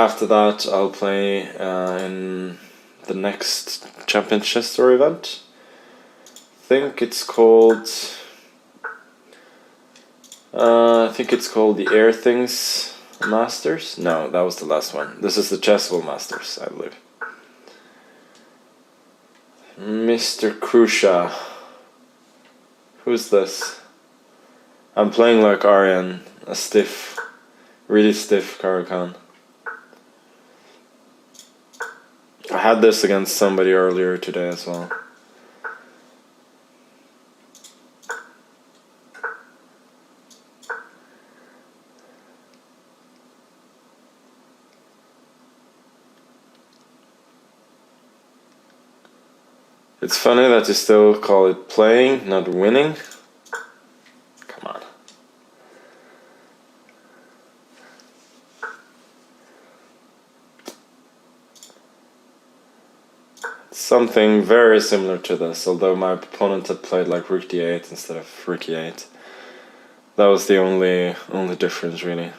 after that, I'll play in the next Champion Chess Tour event. I think it's called the Air Things Masters. No, that was the last one. This is the Chessable Masters, I believe. Mr. Krusha. Who's this? I'm playing like Aryan, a stiff, really stiff Caro-Kann. I had this against somebody earlier today as well. It's funny that you still call it playing, not winning. Come on. Something very similar to this, although my opponent had played like Rook D8 instead of Rook E8. That was the only difference, really.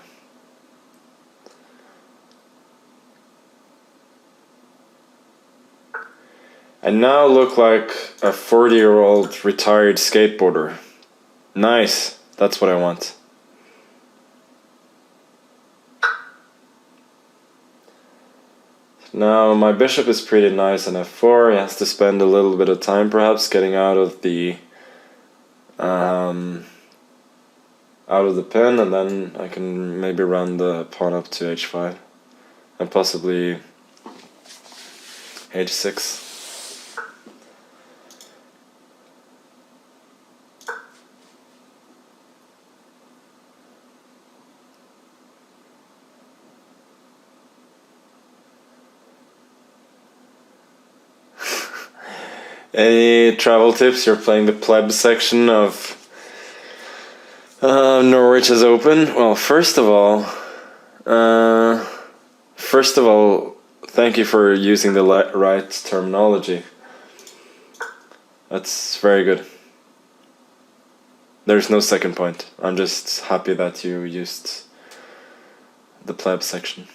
I now look like a 40-year-old retired skateboarder. Nice, that's what I want. Now my bishop is pretty nice on f4. He has to spend a little bit of time perhaps getting out of the pin, and then I can maybe run the pawn up to h5 and possibly h6. Any travel tips? You're playing the pleb section of Norwich's Open. Well, first of all, thank you for using the right terminology. That's very good. There's no second point. I'm just happy that you used the pleb section.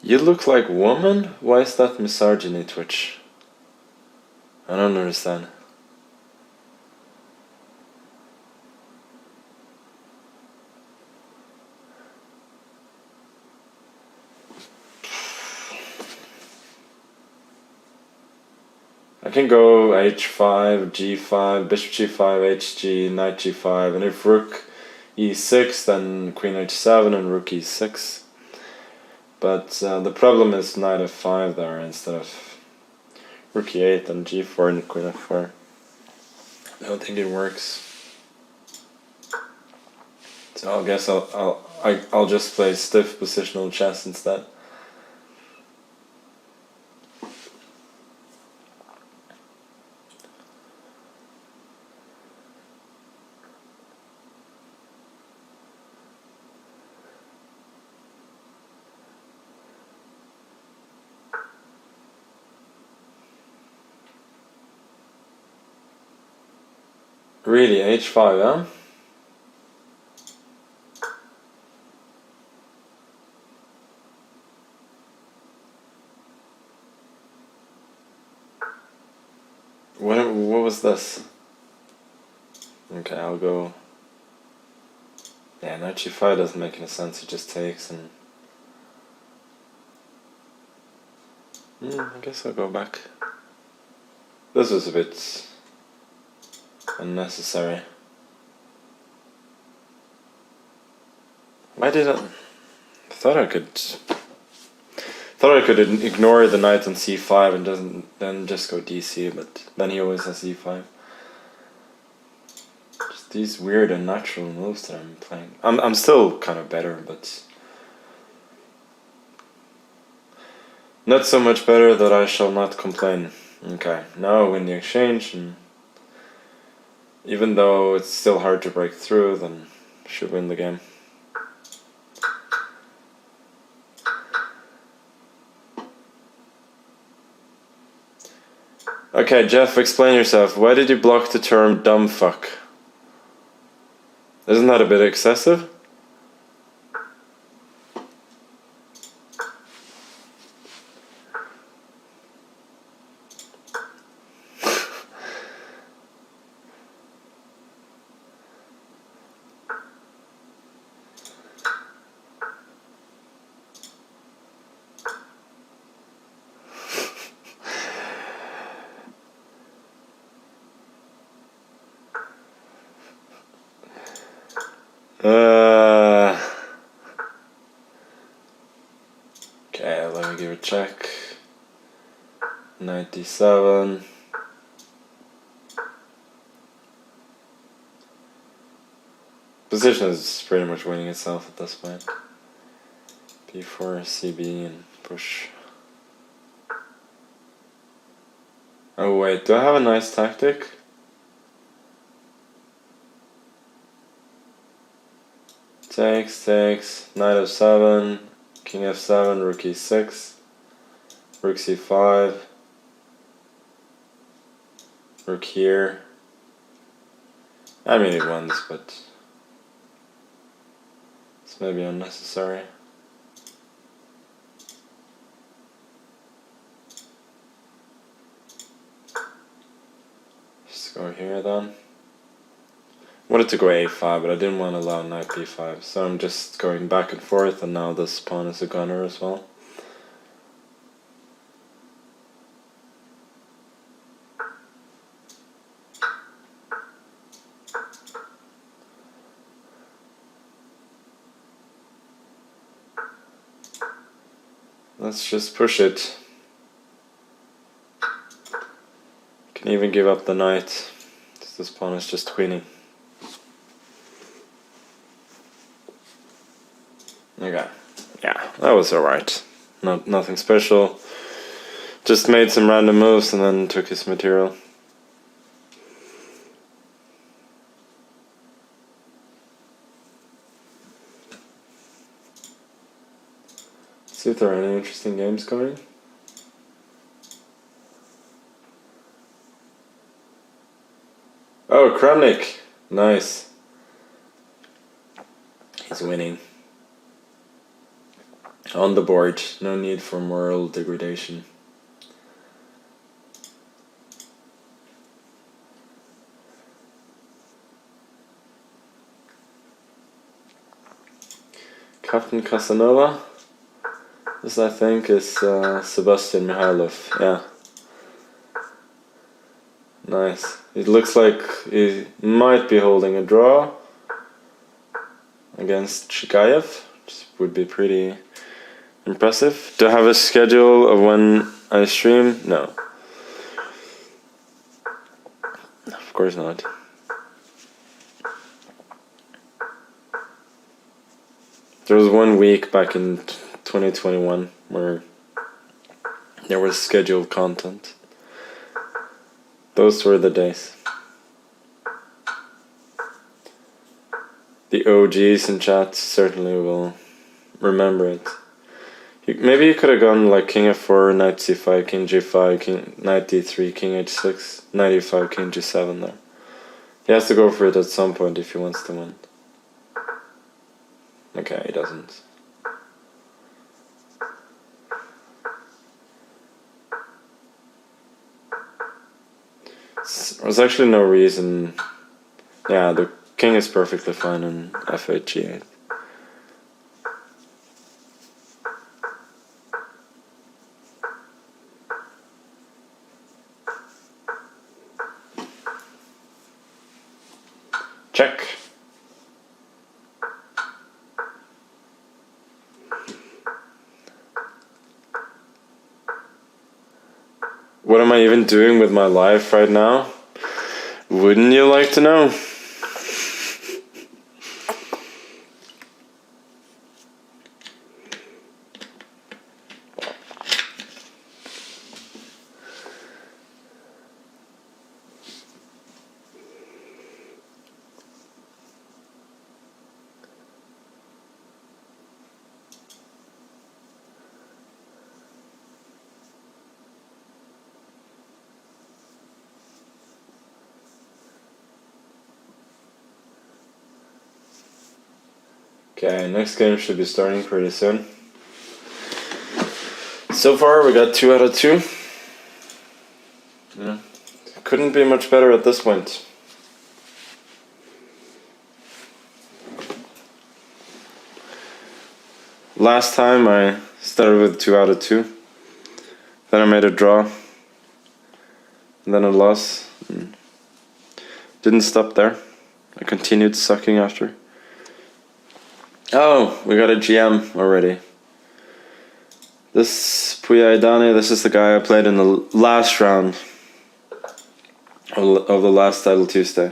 You look like woman? Why is that misogyny twitch? I don't understand. I can go h5, g5, bishop g5, hg, knight g5, and if rook e6, then queen h7 and rook e6. But the problem is knight f5 there instead of rook e8 and g4 and queen f4. I don't think it works. So I guess I'll just play stiff positional chess instead. Really, h5, huh? What was this? Okay, I'll go. Yeah, knight g5 doesn't make any sense. It just takes and. I guess I'll go back. This was a bit unnecessary. Why did I thought I could ignore the knight on c5 and then just go dc, but then he always has e5. Just these weird unnatural moves that I'm playing. I'm still kind of better, but not so much better that I shall not complain. Okay, now I win the exchange, and even though it's still hard to break through, then I should win the game. Okay, Jeff, explain yourself. Why did you block the term dumb fuck? Isn't that a bit excessive? Okay, let me give it a check. 97. Position is pretty much winning itself at this point. B4, CB, and push. Oh wait, do I have a nice tactic? Takes, knight f7, king f7, rook e6, rook c5, rook here. I mean it wins, but it's maybe unnecessary. Just go here then. Wanted to go a5, but I didn't want to allow knight b5, so I'm just going back and forth, and now this pawn is a gunner as well. Let's just push it. Can even give up the knight. This pawn is just queening. Okay, yeah, that was alright. Nothing special. Just made some random moves and then took his material. See if there are any interesting games going. Oh, Kramnik! Nice. He's winning. On the board, no need for moral degradation. Captain Casanova? This, I think, is Sebastian Mihailov. Yeah. Nice. It looks like he might be holding a draw against Chikayev, which would be pretty impressive. Do I have a schedule of when I stream? No. Of course not. There was 1 week back in 2021 where there was scheduled content. Those were the days. The OGs in chat certainly will remember it. Maybe you could have gone like king f4, knight c5, king g5, knight d3, king h6, knight e5, king g7 there. He has to go for it at some point if he wants to win. Okay, he doesn't. There's actually no reason. Yeah, the king is perfectly fine on f8, g8. Check. What am I even doing with my life right now? Wouldn't you like to know? Okay, next game should be starting pretty soon. So far we got 2 out of 2. Yeah. Couldn't be much better at this point. Last time I started with 2 out of 2. Then I made a draw. And then a loss. Didn't stop there. I continued sucking after. Oh, we got a GM already. This Puya Idani, this is the guy I played in the last round of the last Title Tuesday.